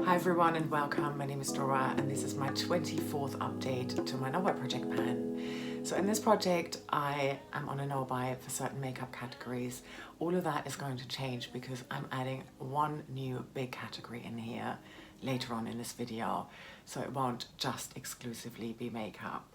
Hi everyone and welcome, my name is Dora and this is my 24th update to my no-buy project pan. So in this project I am on a no-buy for certain makeup categories. All of that is going to change because I'm adding one new big category in here later on in this video. So it won't just exclusively be makeup.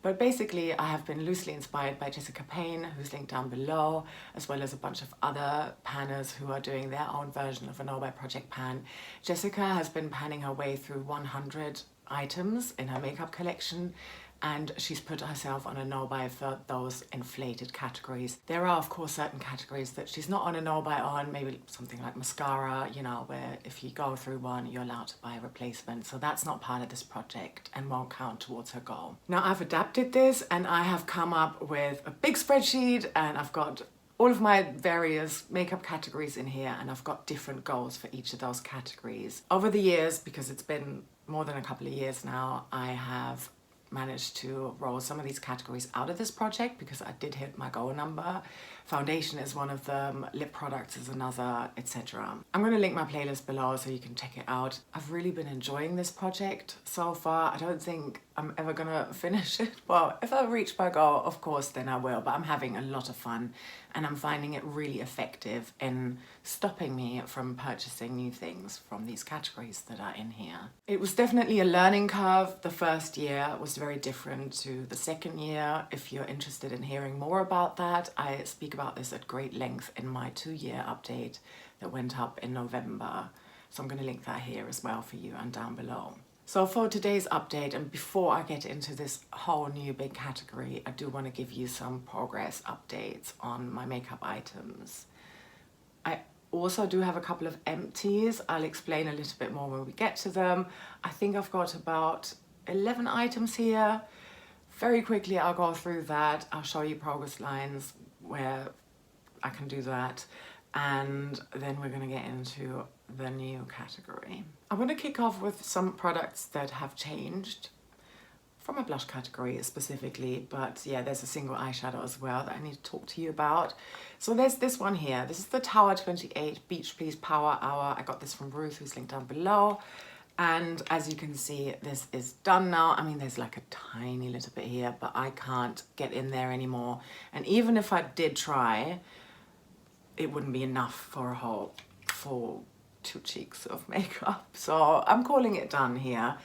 But basically I have been loosely inspired by JessicaPayneC, who's linked down below, as well as a bunch of other panners who are doing their own version of a no-buy project pan. Jessica has been panning her way through 100 items in her makeup collection, and she's put herself on a no-buy for those inflated categories. There are of course certain categories that she's not on a no-buy on, maybe something like mascara, you know, where if you go through one you're allowed to buy a replacement. So that's not part of this project and won't count towards her goal. Now I've adapted this and I have come up with a big spreadsheet and I've got all of my various makeup categories in here and I've got different goals for each of those categories. Over the years, because it's been more than a couple of years now, I have managed to roll some of these categories out of this project because I did hit my goal number. Foundation is one of them, lip products is another, etc. I'm going to link my playlist below so you can check it out. I've really been enjoying this project so far. I don't think I'm ever gonna finish it. Well, if I reach my goal, of course, then I will, but I'm having a lot of fun and I'm finding it really effective in stopping me from purchasing new things from these categories that are in here. It was definitely a learning curve. The first year was very different to the second year. If you're interested in hearing more about that, I speak about this at great length in my 2-year update that went up in November. So I'm going to link that here as well for you and down below. So for today's update, and before I get into this whole new big category, I do want to give you some progress updates on my makeup items. I also do have a couple of empties. I'll explain a little bit more when we get to them. I think I've got about 11 items here. Very quickly I'll go through that. I'll show you progress lines where I can do that. And then we're going to get into the new category. I want to kick off with some products that have changed from a blush category specifically, but yeah, there's a single eyeshadow as well that I need to talk to you about. So there's this one here. This is the Tower 28 Beach Please Power Hour. I got this from Ruth, who's linked down below. And as you can see, this is done now. I mean, there's like a tiny little bit here, but I can't get in there anymore. And even if I did try, it wouldn't be enough for a whole full 2 cheeks of makeup. So I'm calling it done here.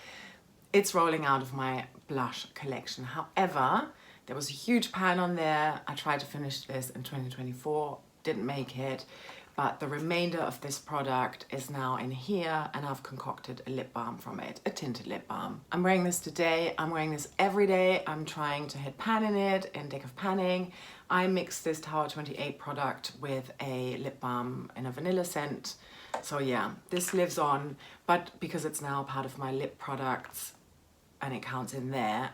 It's rolling out of my blush collection. However, there was a huge pan on there. I tried to finish this in 2024, didn't make it. But the remainder of this product is now in here and I've concocted a lip balm from it, a tinted lip balm. I'm wearing this today, I'm wearing this every day. I'm trying to hit pan in it, in Deck of Panning. I mixed this Tower 28 product with a lip balm in a vanilla scent. So yeah, this lives on, but because it's now part of my lip products and it counts in there,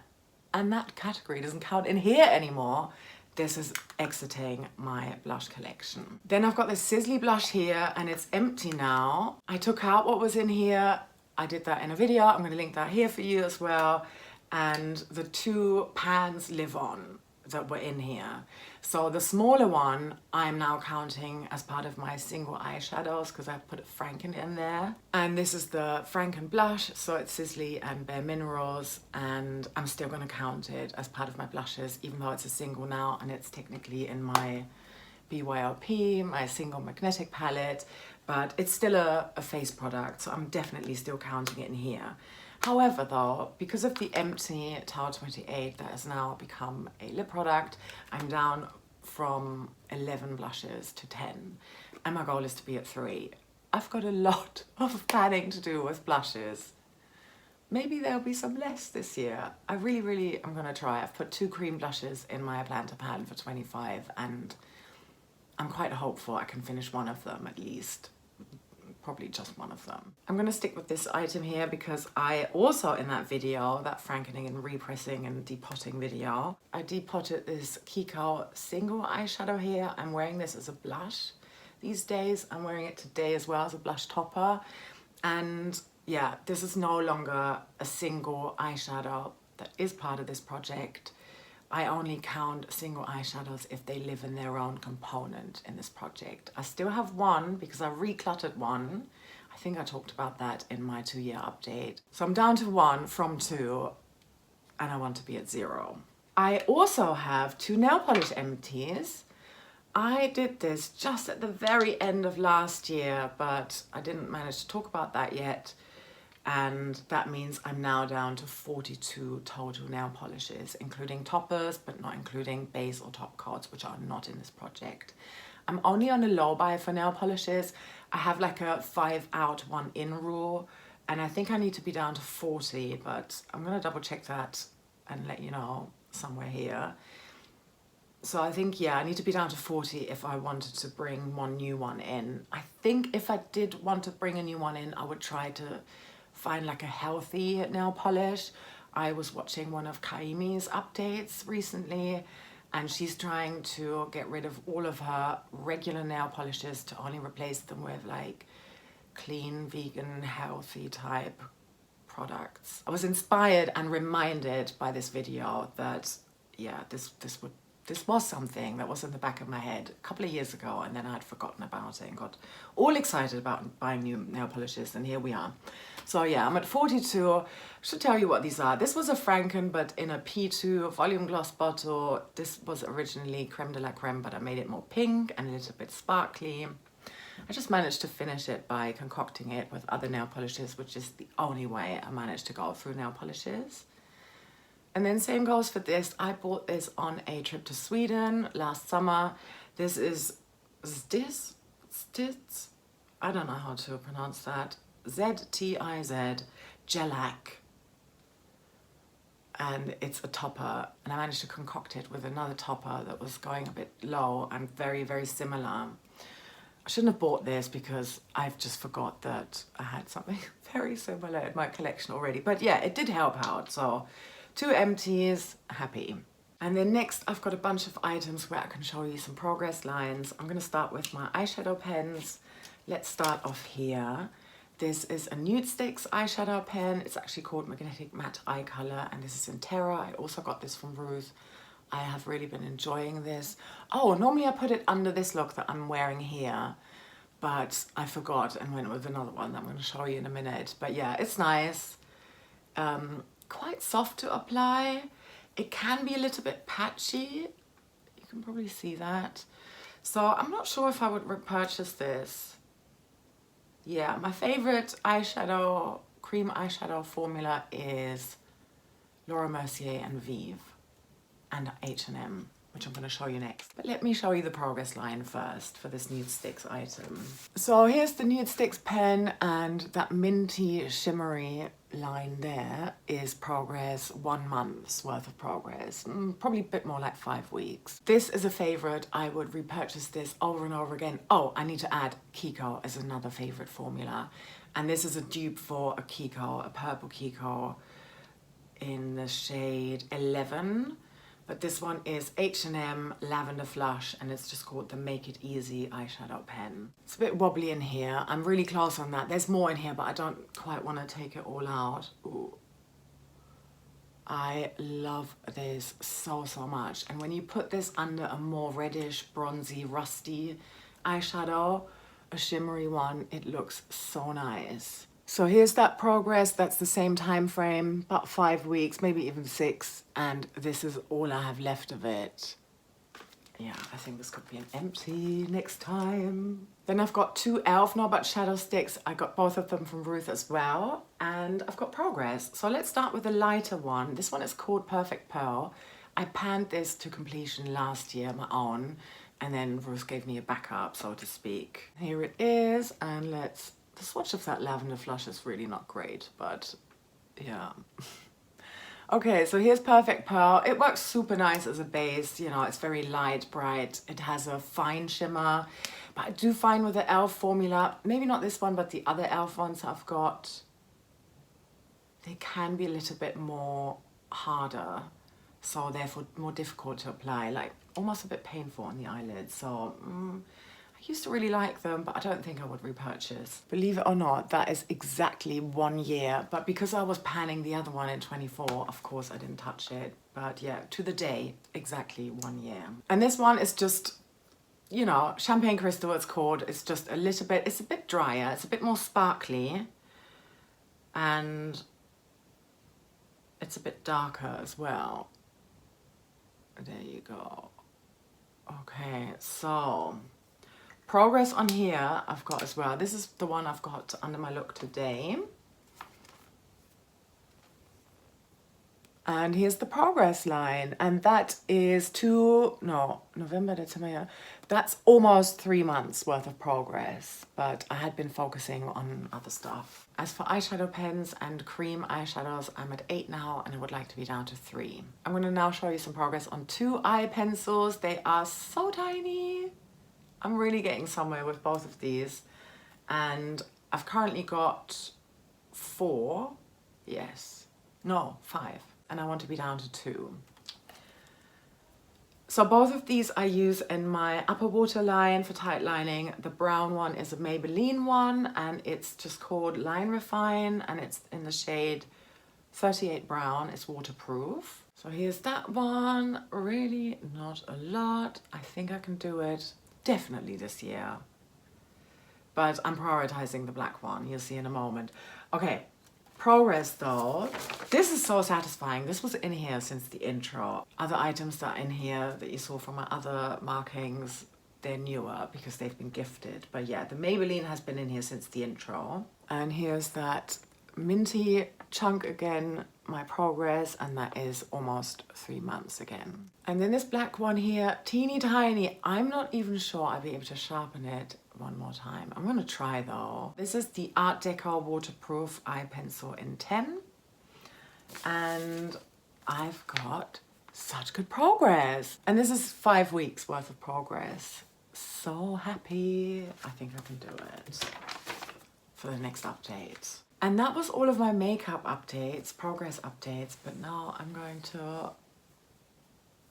and that category doesn't count in here anymore, this is exiting my blush collection. Then I've got this Sizzly blush here and it's empty now. I took out what was in here. I did that in a video. I'm going to link that here for you as well. And the 2 pans live on that were in here. So the smaller one I'm now counting as part of my single eyeshadows because I've put Franken in there. And this is the Franken blush, so it's Sizzly and Bare Minerals, and I'm still going to count it as part of my blushes even though it's a single now and it's technically in my BYOP, my single magnetic palette, but it's still a face product, so I'm definitely still counting it in here. However though, because of the empty Tower 28 that has now become a lip product, I'm down from 11 blushes to 10 and my goal is to be at 3. I've got a lot of planning to do with blushes. Maybe there'll be some less this year. I really am gonna try. I've put 2 cream blushes in my plan to pan for 25 and I'm quite hopeful I can finish one of them at least. Probably just one of them. I'm going to stick with this item here because I also in that video, that frankening and repressing and depotting video, I depotted this Kiko single eyeshadow here. I'm wearing this as a blush these days. I'm wearing it today as well as a blush topper. And yeah, this is no longer a single eyeshadow that is part of this project. I only count single eyeshadows if they live in their own component in this project. I still have one because I recluttered one. I I think I talked about that in my 2-year update. So I'm down to 1 from 2, and I want to be at 0. I also have 2 nail polish empties. I did this just at the very end of last year, but I didn't manage to talk about that yet. And that means I'm now down to 42 total nail polishes, including toppers, but not including base or top coats, which are not in this project. I'm only on a low buy for nail polishes. I have like a 5 out, 1 in rule, and I think I need to be down to 40, but I'm gonna double check that and let you know somewhere here. So I think, yeah, I need to be down to 40 if I wanted to bring 1 new one in. I think if I did want to bring a new one in, I would try to find like a healthy nail polish. I was watching one of Caena's updates recently, and she's trying to get rid of all of her regular nail polishes to only replace them with like clean, vegan, healthy type products. I was inspired and reminded by this video that, yeah, this was something that was in the back of my head a couple of years ago, and then I had forgotten about it and got all excited about buying new nail polishes, and here we are. So yeah, I'm at 42. I should tell you what these are. This was a Franken, but in a P2 volume gloss bottle. This was originally creme de la creme, but I made it more pink and a little bit sparkly. I just managed to finish it by concocting it with other nail polishes, which is the only way I managed to go through nail polishes. And then same goes for this. I bought this on a trip to Sweden last summer. This is Stiz? I don't know how to pronounce that. Z-T-I-Z, Gelac. And it's a topper. And I managed to concoct it with another topper that was going a bit low and very, very similar. I shouldn't have bought this because I've just forgot that I had something very similar in my collection already. But yeah, it did help out. So 2 empties, happy. And then next I've got a bunch of items where I can show you some progress lines. I'm gonna start with my eyeshadow pens. Let's start off here. This is a Nude Sticks eyeshadow pen. It's actually called Magnetic Matte Eye Color, and this is in Terra. I also got this from Ruth. I have really been enjoying this. Oh, normally I put it under this look that I'm wearing here, but I forgot and went with another one that I'm gonna show you in a minute. But yeah, it's nice. Quite soft to apply. It can be a little bit patchy. You can probably see that. So I'm not sure if I would repurchase this. Yeah, my favorite eyeshadow, cream eyeshadow formula is Laura Mercier and Vive and H&M, which I'm going to show you next. But let me show you the progress line first for this Nude Sticks item. So here's the Nude Sticks pen, and that minty shimmery line there is progress, 1 month's worth of progress, probably a bit more like 5 weeks. This is a favorite. I would repurchase this over and over again. Oh, I need to add Kiko as another favorite formula, and this is a dupe for a Kiko, a purple Kiko in the shade 11. But this one is H&M Lavender Flush, and it's just called the Make It Easy eyeshadow pen. It's a bit wobbly in here. I'm really close on that. There's more in here, but I don't quite want to take it all out. Ooh. I love this so, so much. And when you put this under a more reddish, bronzy, rusty eyeshadow, a shimmery one, it looks so nice. So here's that progress. That's the same time frame, about 5 weeks, maybe even 6, and this is all I have left of it. Yeah, I think this could be an empty next time. Then I've got 2 e.l.f. No But shadow sticks. I got both of them from Ruth as well, and I've got progress. So let's start with the lighter one. This one is called Perfect Pearl. I panned this to completion last year, my own, and then Ruth gave me a backup, so to speak. Here it is, and let's... The swatch of that lavender flush is really not great, but yeah. Okay, so here's Perfect Pearl. It works super nice as a base, you know, it's very light, bright. It has a fine shimmer, but I do find with the e.l.f. formula, maybe not this one, but the other e.l.f. ones I've got, they can be a little bit more harder, so therefore more difficult to apply, like almost a bit painful on the eyelids. So, I used to really like them, but I don't think I would repurchase. Believe it or not, that is exactly 1 year. But because I was panning the other one in 24, of course I didn't touch it. But yeah, to the day, exactly 1 year. And this one is just you know, champagne crystal it's called. It's just a little bit, it's a bit drier, it's a bit more sparkly, and it's a bit darker as well. There you go. Okay, so progress on here I've got as well. This is the one I've got under my look today. And here's the progress line, and that is November, December, that's almost 3 months worth of progress, but I had been focusing on other stuff. As for eyeshadow pens and cream eyeshadows, I'm at 8 now, and I would like to be down to 3. I'm gonna now show you some progress on 2 eye pencils. They are so tiny. I'm really getting somewhere with both of these, and I've currently got 4, no, 5. And I want to be down to 2. So both of these I use in my upper waterline for tight lining. The brown one is a Maybelline one, and it's just called Line Refine, and it's in the shade 38 Brown. It's waterproof. So here's that one. Really not a lot. I think I can do it definitely this year. But I'm prioritizing the black one. You'll see in a moment. Okay. Progress though, this is so satisfying. This was in here since the intro. Other items that are in here that you saw from my other markings, they're newer because they've been gifted. But yeah, the Maybelline has been in here since the intro. And here's that minty chunk again, my progress, and that is almost 3 months again. And then this black one here, teeny tiny. I'm not even sure I'll be able to sharpen it one more time. I'm gonna try though. This is the Art Deco Waterproof Eye Pencil in 10. And I've got such good progress. And this is 5 weeks worth of progress. So happy. I think I can do it for the next update. And that was all of my makeup updates, progress updates, but now I'm going to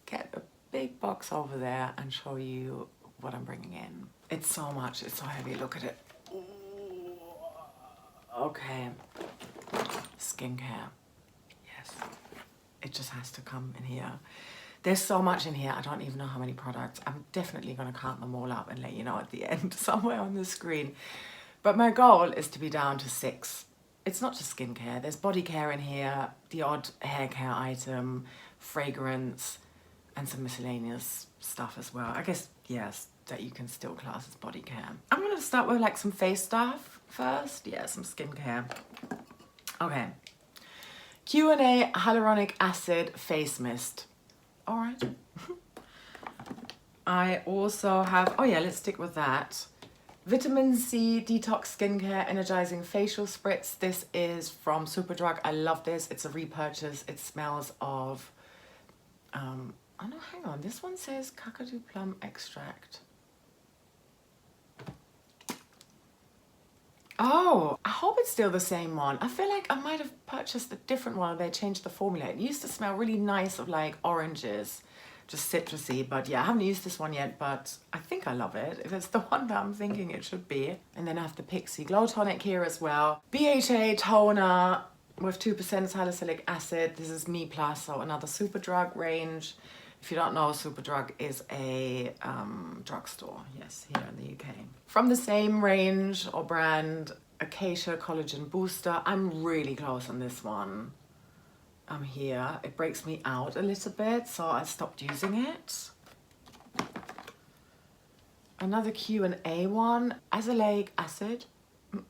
get a big box over there and show you what I'm bringing in. It's so much, it's so heavy, look at it. Ooh. Okay, skincare, yes, it just has to come in here. There's so much in here, I don't even know how many products. I'm definitely gonna count them all up and let you know at the end, somewhere on the screen. But my goal is to be down to 6. It's not just skincare, there's body care in here, the odd hair care item, fragrance, and some miscellaneous stuff as well. I guess, yes, that you can still class as body care. I'm gonna start with like some face stuff first. Yeah, some skincare. Okay. Q&A Hyaluronic Acid Face Mist. All right. I also have, oh yeah, let's stick with that. Vitamin C Detox Skincare Energizing Facial Spritz. This is from Superdrug. I love this. It's a repurchase. It smells of, oh no, hang on. This one says Kakadu Plum Extract. Oh, I hope it's still the same one. I feel like I might have purchased a different one. They changed the formula. It used to smell really nice of like oranges, just citrusy, but yeah, I haven't used this one yet, but I think I love it. If it's the one that I'm thinking it should be. And then I have the Pixie Glow Tonic here as well. BHA toner with 2% salicylic acid. This is Me Plus, so another Superdrug range. If you don't know, Superdrug is a drugstore, yes, here in the UK. From the same range or brand, Acacia Collagen Booster. I'm really close on this one. I'm here. It breaks me out a little bit, so I stopped using it. Another Q&A one, azelaic acid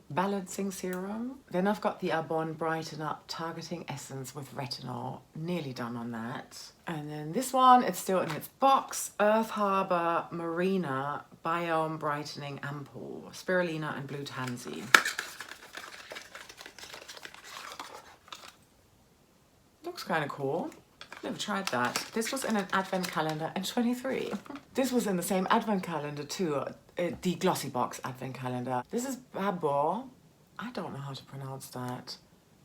balancing serum. Then I've got the Arbonne Brighten Up Targeting Essence with Retinol. Nearly done on that. And then this one, it's still in its box. Earth Harbor Marina Biome Brightening Ampoule. Spirulina and Blue Tansy. Looks kind of cool. Never tried that. This was in an advent calendar in 23. This was in the same advent calendar too. The Glossy Box advent calendar. This is Babo. I don't know how to pronounce that.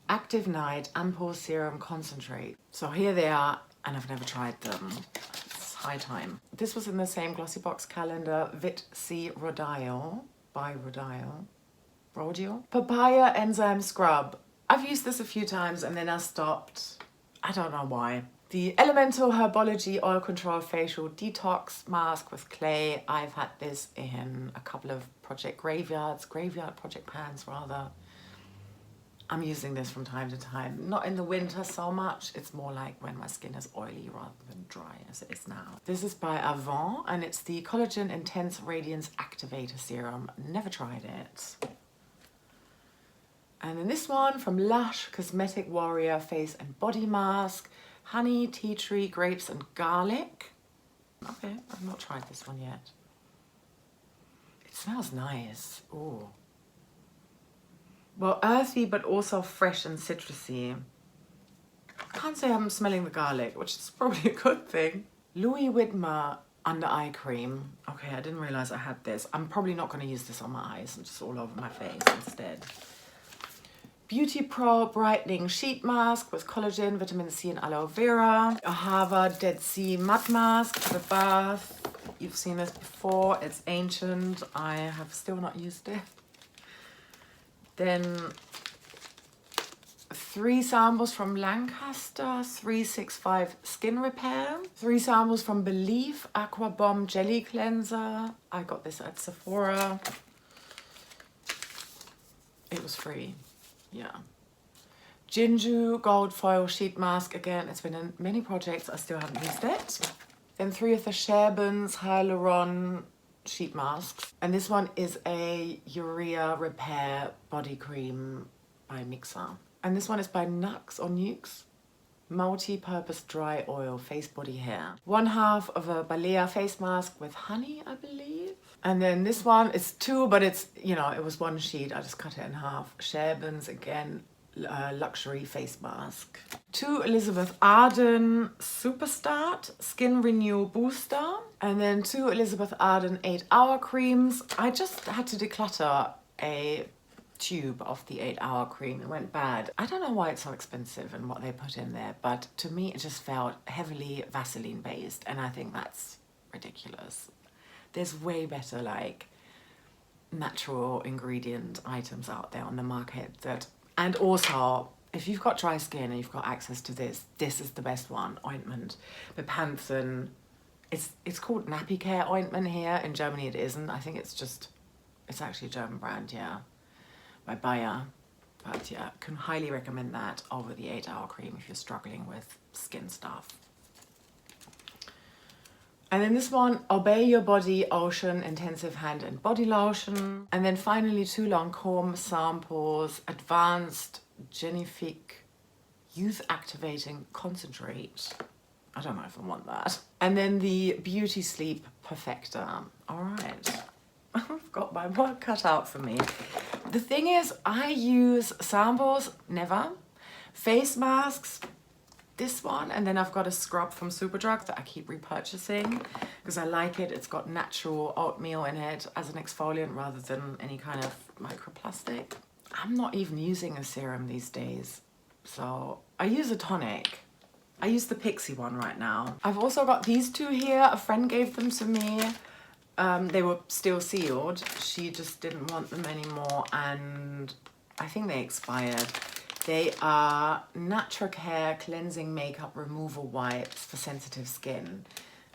Active Night Ampoule Serum Concentrate. So here they are, and I've never tried them. It's high time. This was in the same Glossy Box calendar. Vit C Rodial by Rodial. Papaya Enzyme Scrub. I've used this a few times and then I stopped. I don't know why. The Elemental Herbology Oil Control Facial Detox Mask with clay. I've had this in a couple of graveyard project pans rather. I'm using this from time to time. Not in the winter so much. It's more like when my skin is oily rather than dry as it is now. This is by Avant and it's the Collagen Intense Radiance Activator Serum. Never tried it. And then this one from Lush Cosmetic Warrior Face and Body Mask. Honey, tea tree, grapes and garlic. Okay, I've not tried this one yet. It smells nice. Ooh. Well, earthy but also fresh and citrusy. I can't say I'm smelling the garlic, which is probably a good thing. Louis Whitmer Under Eye Cream. Okay, I didn't realize I had this. I'm probably not going to use this on my eyes and just all over my face instead. Beauty Pro Brightening Sheet Mask with collagen, vitamin C and aloe vera. A Harvard Dead Sea Mud Mask for the bath. You've seen this before. It's ancient. I have still not used it. Then 3 samples from Lancaster 365 Skin Repair. 3 samples from Belief Aqua Bomb Jelly Cleanser. I got this at Sephora. It was free. Yeah. Jinju Gold Foil Sheet Mask. Again, it's been in many projects. I still haven't used it. Then 3 of the Sherbens Hyaluron Sheet Masks. And this one is a Urea Repair Body Cream by Mixer. And this one is by Nux or Nukes. Multi-Purpose Dry Oil Face Body Hair. 1/2 of a Balea face mask with honey, I believe. And then this one is 2, but it's, you know, it was 1 sheet. I just cut it in half. Sherbens, again, luxury face mask. 2 Elizabeth Arden Superstart Skin Renew Booster. And then 2 Elizabeth Arden 8-hour creams. I just had to declutter a tube of the 8-hour cream. It went bad. I don't know why it's so expensive and what they put in there, but to me it just felt heavily Vaseline based, and I think that's ridiculous. There's way better like natural ingredient items out there on the market that, and also if you've got dry skin and you've got access to this, this is the best one. Ointment. The Panthen, it's called Nappy Care ointment here. In Germany it isn't. I think it's actually a German brand, yeah, by Bayer. But yeah, can highly recommend that over the 8-hour cream if you're struggling with skin stuff. And then this one, Obey Your Body Ocean Intensive Hand and Body Lotion. And then finally 2 Lancome samples, Advanced Genifique Youth Activating Concentrate. I don't know if I want that. And then the Beauty Sleep Perfector. All right, I've got my work cut out for me. The thing is, I use samples, never. Face masks, this one, and then I've got a scrub from Superdrug that I keep repurchasing because I like it. It's got natural oatmeal in it as an exfoliant rather than any kind of microplastic. I'm not even using a serum these days, so I use a tonic. I use the Pixie one right now. I've also got these 2 here. A friend gave them to me. They were still sealed. She just didn't want them anymore, and I think they expired. They are Naturacare Cleansing Makeup Removal Wipes for sensitive skin,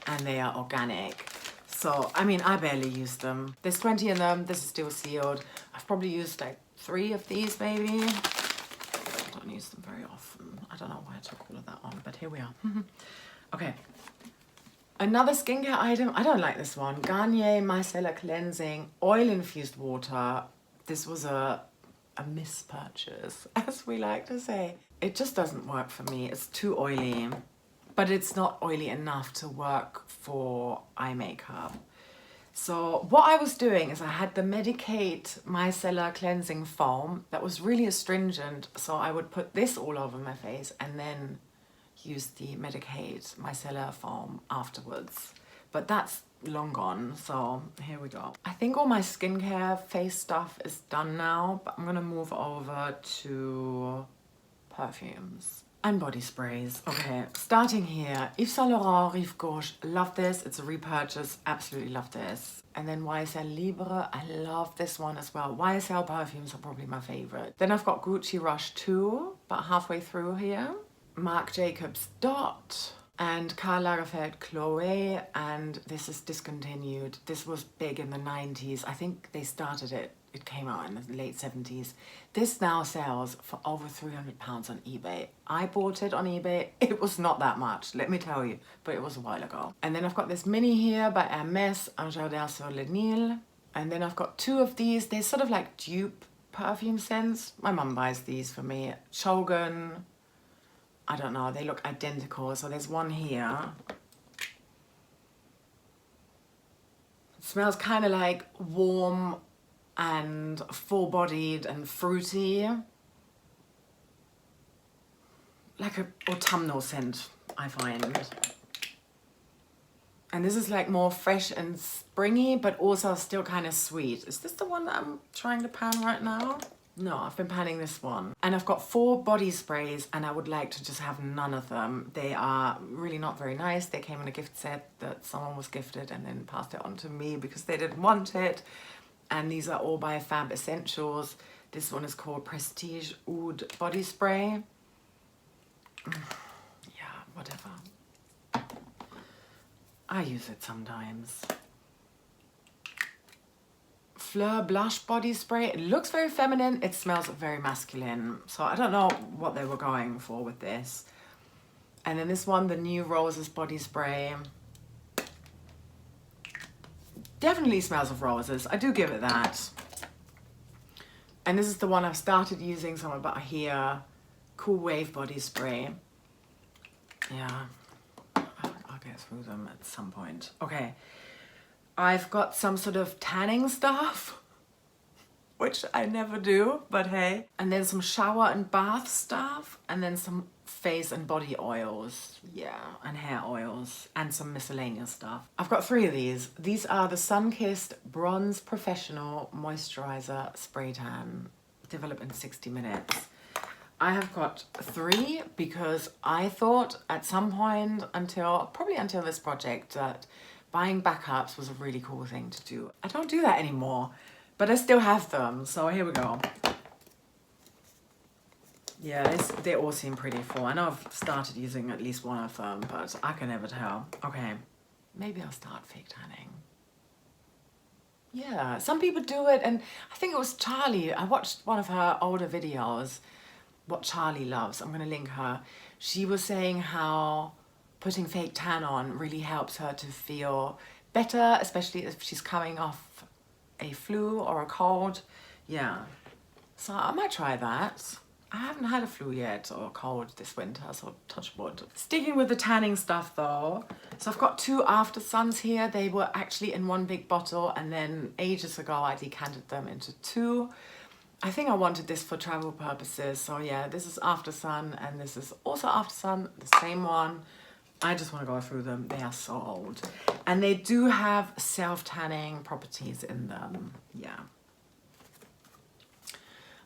and they are organic. So, I mean, I barely use them. There's 20 in them. This is still sealed. I've probably used like 3 of these maybe. I don't use them very often. I don't know why I took all of that on, but here we are. Okay. Another skincare item. I don't like this one. Garnier Micellar Cleansing Oil Infused Water. This was a mispurchase, as we like to say. It just doesn't work for me. It's too oily, but it's not oily enough to work for eye makeup. So what I was doing is I had the Medicate Micellar Cleansing Foam that was really astringent, so I would put this all over my face and then use the Medicate Micellar Foam afterwards. But that's long gone, so here we go. I think all my skincare face stuff is done now, but I'm gonna move over to perfumes and body sprays. Okay, starting here, Yves Saint Laurent Rive Gauche, love this. It's a repurchase, absolutely love this. And then YSL Libre, I love this one as well. YSL perfumes are probably my favorite. Then I've got Gucci Rush 2, about halfway through here. Marc Jacobs Dot, and Karl Lagerfeld Chloe, and this is discontinued. This was big in the 90s. I think they started it. It came out in the late 70s. This now sells for over £300 on eBay. I bought it on eBay. It was not that much, let me tell you, but it was a while ago. And then I've got this mini here by Hermès, Un Jardin sur le Nil. And then I've got two of these. They're sort of like dupe perfume scents. My mum buys these for me. Shogun. I don't know, they look identical. So there's one here. It smells kind of like warm and full-bodied and fruity. Like an autumnal scent, I find. And this is like more fresh and springy, but also still kind of sweet. Is this the one that I'm trying to pan right now? No, I've been panning this one. And I've got 4 body sprays, and I would like to just have none of them. They are really not very nice. They came in a gift set that someone was gifted and then passed it on to me because they didn't want it. And these are all by Fab Essentials. This one is called Prestige Oud Body Spray. Yeah, whatever. I use it sometimes. Fleur Blush Body Spray. It looks very feminine. It smells very masculine. So I don't know what they were going for with this. And then this one, the New Roses Body Spray. Definitely smells of roses. I do give it that. And this is the one I've started using, so I'm about here. Cool Wave Body Spray. Yeah. I'll get through them at some point. Okay. I've got some sort of tanning stuff, which I never do, but hey. And then some shower and bath stuff, and then some face and body oils, yeah, and hair oils, and some miscellaneous stuff. I've got 3 of these. These are the Sunkissed Bronze Professional Moisturizer Spray Tan, developed in 60 minutes. I have got 3 because I thought at some point probably until this project, that buying backups was a really cool thing to do. I don't do that anymore, but I still have them, so here we go. Yeah, they all seem pretty full. I know I've started using at least one of them, but I can never tell. Okay, maybe I'll start fake tanning. Yeah, some people do it, and I think it was Charlie. I watched one of her older videos, What Charlie Loves. I'm gonna link her. She was saying how putting fake tan on really helps her to feel better, especially if she's coming off a flu or a cold. Yeah, so I might try that. I haven't had a flu yet or a cold this winter, so touch wood. Sticking with the tanning stuff though, so I've got 2 After Suns here. They were actually in one big bottle, and then ages ago I decanted them into 2. I think I wanted this for travel purposes, so yeah, this is After Sun, and this is also After Sun, the same one. I just want to go through them. They are so old. And they do have self-tanning properties in them. Yeah.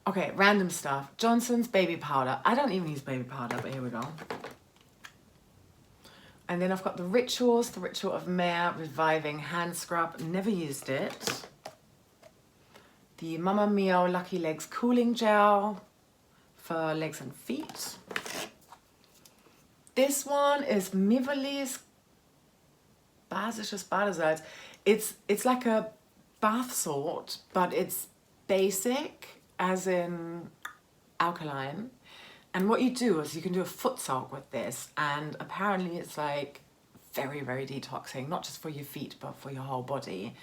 Okay, random stuff. Johnson's baby powder. I don't even use baby powder, but here we go. And then I've got the Ritual of Mare Reviving Hand Scrub. Never used it. The Mamma Mia Lucky Legs Cooling Gel for legs and feet. This one is Miverly's Basisches Badesalz. It's like a bath salt, but it's basic, as in alkaline. And what you do is you can do a foot soak with this, and apparently it's like very, very detoxing, not just for your feet, but for your whole body.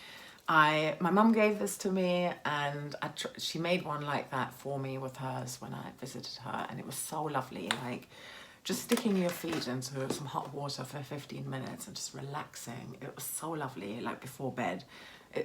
My mum gave this to me, and she made one like that for me with hers when I visited her, and it was so lovely. Like, just sticking your feet into some hot water for 15 minutes and just relaxing. It was so lovely, like before bed.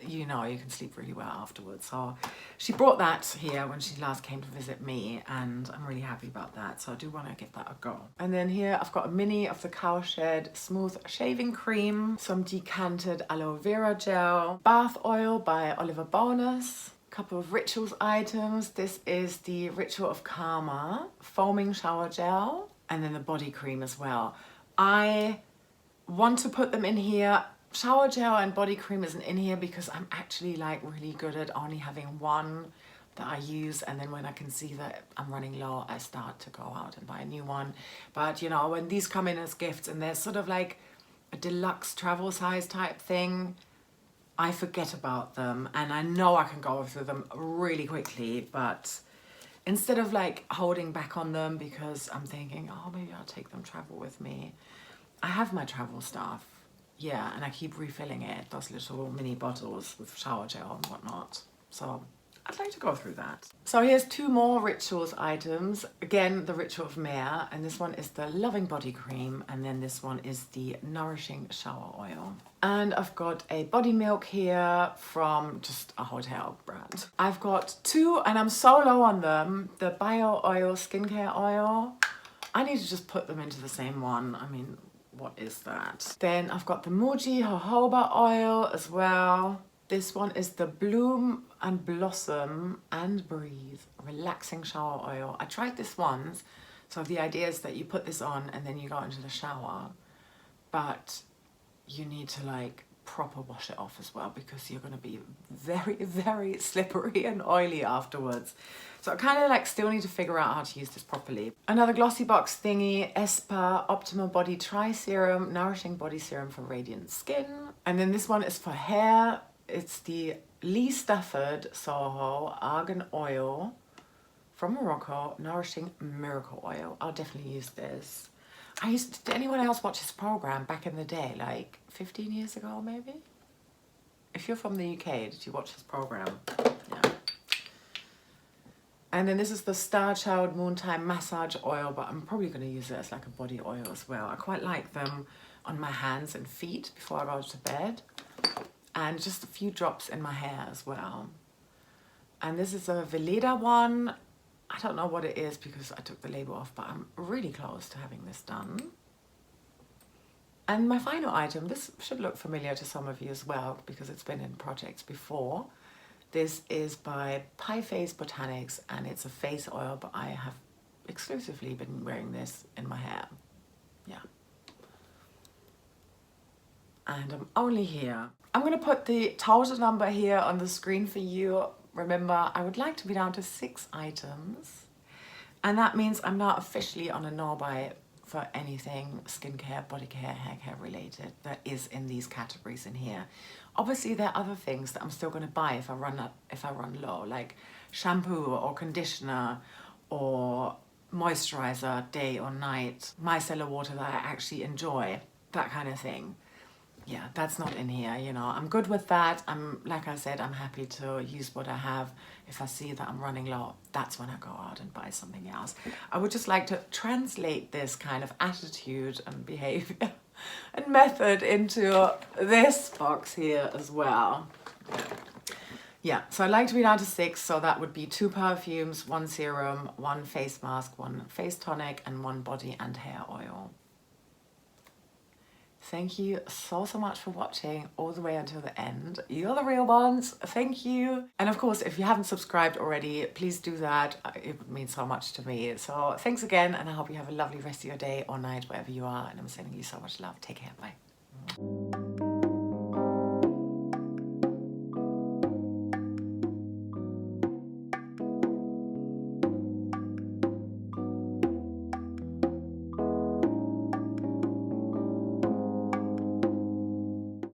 You know, you can sleep really well afterwards. So she brought that here when she last came to visit me, and I'm really happy about that. So I do want to give that a go. And then here I've got a mini of the Cowshed Smooth Shaving Cream, some decanted aloe vera gel, bath oil by Oliver Bonus, couple of Rituals items. This is the Ritual of Karma Foaming Shower Gel, and then the body cream as well. I want to put them in here. Shower gel and body cream isn't in here because I'm actually like really good at only having one that I use, and then when I can see that I'm running low, I start to go out and buy a new one. But you know, when these come in as gifts and they're sort of like a deluxe travel size type thing, I forget about them, and I know I can go through them really quickly, but instead of like holding back on them because I'm thinking, oh, maybe I'll take them travel with me, I have my travel stuff, yeah, and I keep refilling it, those little mini bottles with shower gel and whatnot. So I'd like to go through that. So here's 2 more Rituals items. Again, the Ritual of Mare, and this one is the Loving Body Cream, and then this one is the Nourishing Shower Oil. And I've got a body milk here from just a hotel brand. I've got 2, and I'm so low on them, the Bio Oil Skincare Oil. I need to just put them into the same one. I mean, what is that? Then I've got the Muji Jojoba Oil as well. This one is the Bloom and Blossom and Breathe Relaxing Shower Oil. I tried this once, so the idea is that you put this on and then you go into the shower, but you need to like proper wash it off as well because you're going to be very, very slippery and oily afterwards. So I kind of like still need to figure out how to use this properly. Another glossy box thingy, Espa Optimal Body Tri Serum, Nourishing Body Serum for Radiant Skin. And then this one is for hair. It's the Lee Stafford Soho Argan Oil from Morocco, Nourishing Miracle Oil. I'll definitely use this. Did anyone else watch this program back in the day, like 15 years ago maybe? If you're from the UK, did you watch this program? Yeah. And then this is the Star Child Moontime Massage Oil, but I'm probably going to use it as like a body oil as well. I quite like them on my hands and feet before I go to bed. And just a few drops in my hair as well. And this is a Veleda one. I don't know what it is because I took the label off, but I'm really close to having this done. And my final item, this should look familiar to some of you as well because it's been in projects before. This is by Pie Face Botanics, and it's a face oil, but I have exclusively been wearing this in my hair. Yeah. And I'm only here. I'm going to put the total number here on the screen for you. Remember, I would like to be down to 6 items. And that means I'm now officially on a no-buy for anything skincare, body care, hair care related that is in these categories in here. Obviously, there are other things that I'm still going to buy if I run low, like shampoo or conditioner or moisturizer day or night, micellar water that I actually enjoy, that kind of thing. Yeah, that's not in here, you know. I'm good with that. Like I said, I'm happy to use what I have. If I see that I'm running low, that's when I go out and buy something else. I would just like to translate this kind of attitude and behavior and method into this box here as well. Yeah, so I'd like to be down to 6, so that would be 2 perfumes, 1 serum, 1 face mask, 1 face tonic, and 1 body and hair oil. Thank you so much for watching all the way until the end. You're the real ones. Thank you. And of course, if you haven't subscribed already, please do that. It would mean so much to me. So thanks again, and I hope you have a lovely rest of your day or night, wherever you are. And I'm sending you so much love. Take care. Bye.